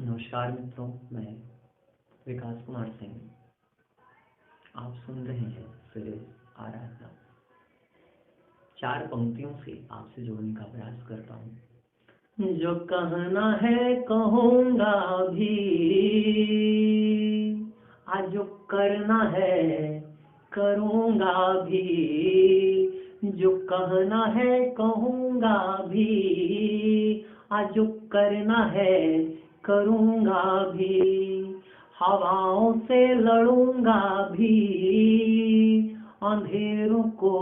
नमस्कार मित्रों, मैं विकास कुमार सिंह। आप सुन रहे हैं सीरीज आराधना। 4 पंक्तियों से आपसे जोड़ने का प्रयास करता हूँ। जो कहना है कहूँगा भी, आज जो करना है करूँगा भी। जो कहना है कहूँगा भी, आज जो करना है करूँगा भी। हवाओं से लड़ूंगा भी, अंधेरों को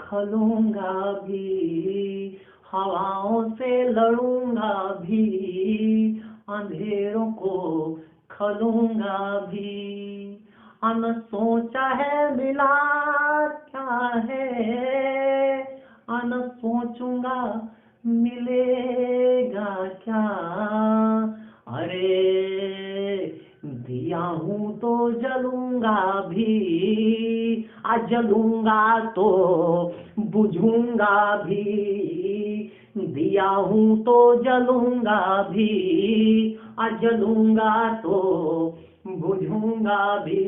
खलूंगा भी। हवाओं से लड़ूंगा भी, अंधेरों को खलूंगा भी। अन सोचा है मिला क्या है, अन सोचूंगा मिलेगा क्या। अरे दिया हूँ तो जलूंगा भी, आज जलूंगा तो बुझूंगा भी। दिया हूँ तो जलूंगा भी, आज जलूंगा तो बुझूंगा भी।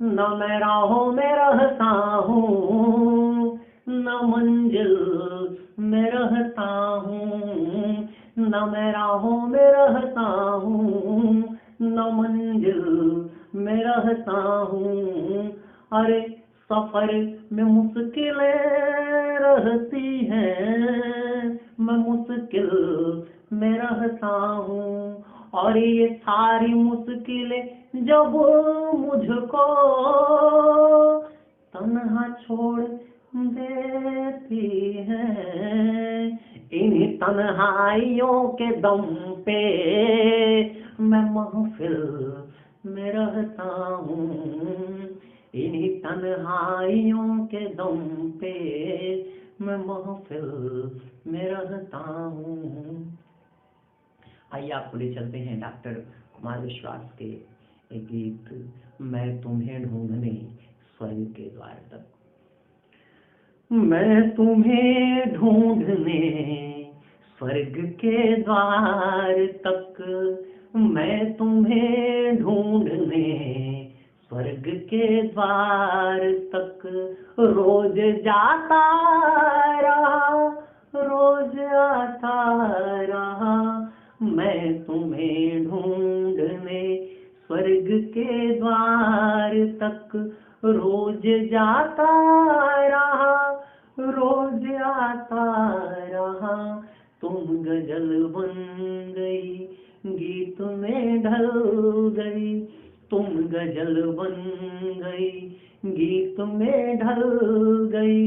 न मैं राहों में रहता हूँ, न मंजिल में रहता हूँ। न मैं राहों में रहता हूँ, न मंजिल में रहता हूँ। अरे सफर में मुश्किलें रहती हैं, मैं मुश्किल में रहता हूँ। और ये सारी मुश्किलें जब मुझको तन्हा छोड़ देती हैं, इन्हीं तन्हाइयों के दम पे मैं महफिल में रहता हूँ। इन्हीं तन्हाइयों के दम पे मैं महफिल में रहता हूँ। आइए आपको ले चलते हैं डॉक्टर कुमार विश्वास के एक गीत, मैं तुम्हें ढूंढने स्वर्ग के द्वार तक। मैं तुम्हें ढूंढने स्वर्ग के द्वार तक, मैं तुम्हें ढूंढने स्वर्ग के द्वार तक। रोज जाता रहा, रोज आता रहा, मैं तुम्हें ढूंढने स्वर्ग के द्वार तक। रोज जाता रहा, रोज आता रहा, तुम गजल बन गई, गीत में ढल गई। तुम गजल बन गई, गीत में ढल गई।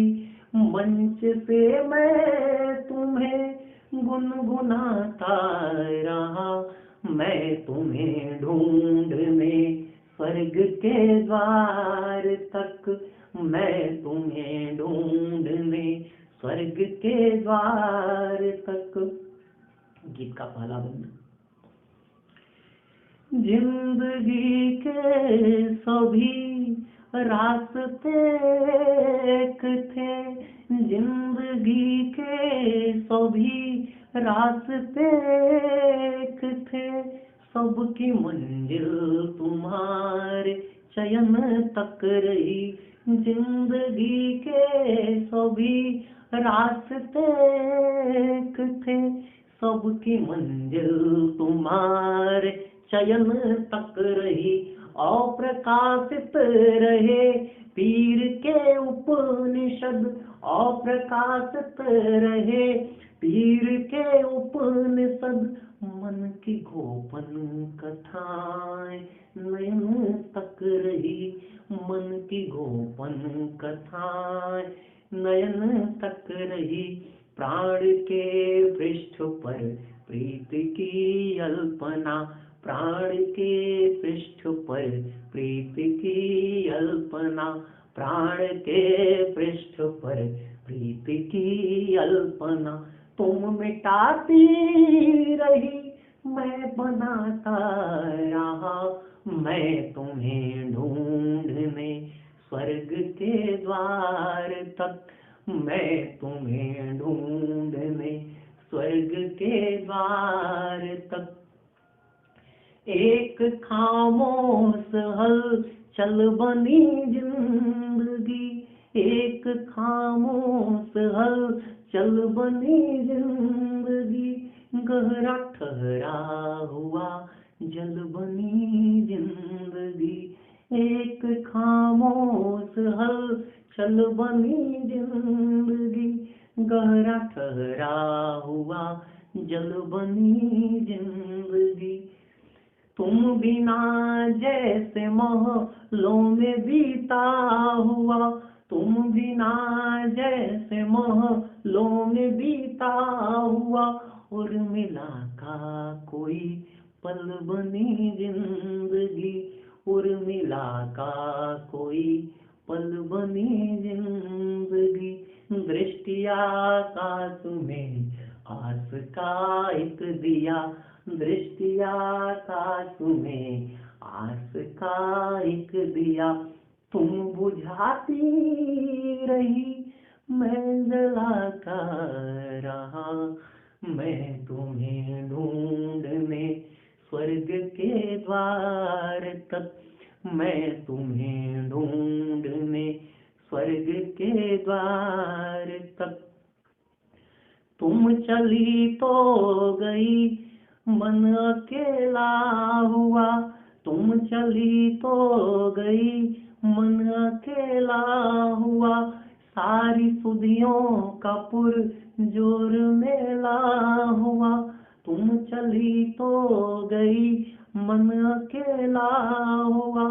मंच से मैं तुम्हें गुनगुनाता रहा, मैं तुम्हें ढूंढने स्वर्ग के द्वार तक। मैं तुम्हें ढूंढने स्वर्ग के द्वार तक। गीत का पहला बंद। जिंदगी के सभी रास्ते एक थे, जिंदगी के सभी रास्ते एक थे। सबकी मंजिल तुम्हारे चयन तक रही। जिंदगी के सभी रास्ते एक थे, सबकी मंजिल तुम्हारे चयन तक रही। अप्रकाशित रहे पीर के उपनिषद, अप्रकाशित रहे पीर के उपनिषद। मन की गोपन कथाएं नयन तक रही, मन की गोपन कथाएं नयन तक रही। प्राण के पृष्ठ पर प्रीति की अल्पना, प्राण के पृष्ठ पर प्रीति की अल्पना। प्राण के पृष्ठ पर प्रीति की अल्पना। तुम मिटाती रही, मैं बनाता रहा, मैं तुम्हें ढूंढने स्वर्ग के द्वार तक। मैं तुम्हें ढूंढने स्वर्ग के द्वार तक। एक खामोश हलचल बनी जिंदगी, एक खामोश हलचल बनी जिंदगी, गहरा ठहरा हुआ जल बनी जिंदगी, एक खामोश हलचल बनी जिंदगी, गहरा ठहरा हुआ जल बनी जिंदगी। तुम बिना जैसे महलों में बीता हुआ, तुम बिना जैसे महलों में बीता हुआ, उर्मिला का कोई पल बनी जिंदगी, उर्मिला का कोई पल बनी जिंदगी। दृष्टि आकाश में आस का एक दिया, दृष्टि आकाश में आस का एक दिया, तुम बुझाती रही मैं जलाता रहा, मैं तुम्हें ढूंढने स्वर्ग के द्वार तक, मैं तुम्हें ढूंढने स्वर्ग के द्वार तक। तुम चली तो गई मन अकेला हुआ, तुम चली तो गई मन अकेला हुआ, सारी सुधियों का पुरजोर मेला हुआ, तुम चली तो गई मन अकेला हुआ,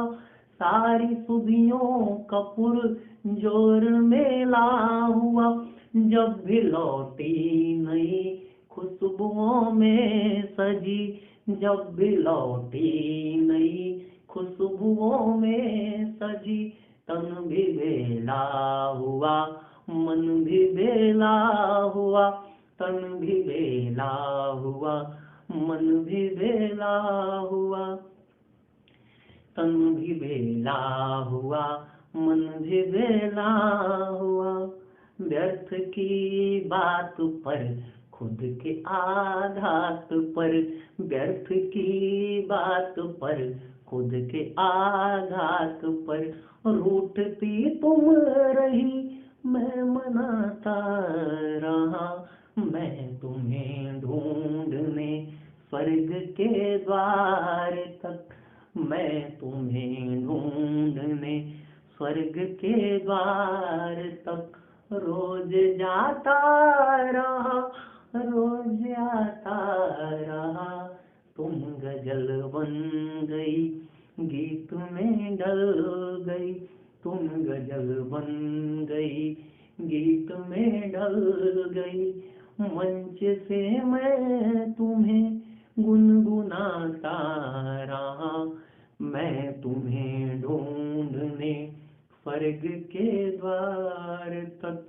सारी सुधियों का पुरजोर मेला हुआ, जब भी लौटी नई खुशबुओं में सजी, जब भी लौटी नई खुशबुओं में सजी, तन भी बेला हुआ मन भी बेला हुआ, तन भी बेला हुआ मन भी बेला हुआ, तन भी बेला हुआ मन भी बेला हुआ। व्यर्थ की बात पर खुद के आघात पर, व्यर्थ की बात पर खुद के आघात पर, रूठती तुम रही मैं मनाता रहा, मैं तुम्हें ढूंढने स्वर्ग के द्वार तक, मैं तुम्हें ढूंढने स्वर्ग के द्वार तक, रोज जाता रहा रोज आता रहा, तुम गजल बन गई गीत में ढल गई, तुम गजल बन गई गीत में ढल गई, मंच से मैं तुम्हें गुनगुनाता रहा, मैं तुम्हें ढूंढने स्वर्ग के द्वार तक।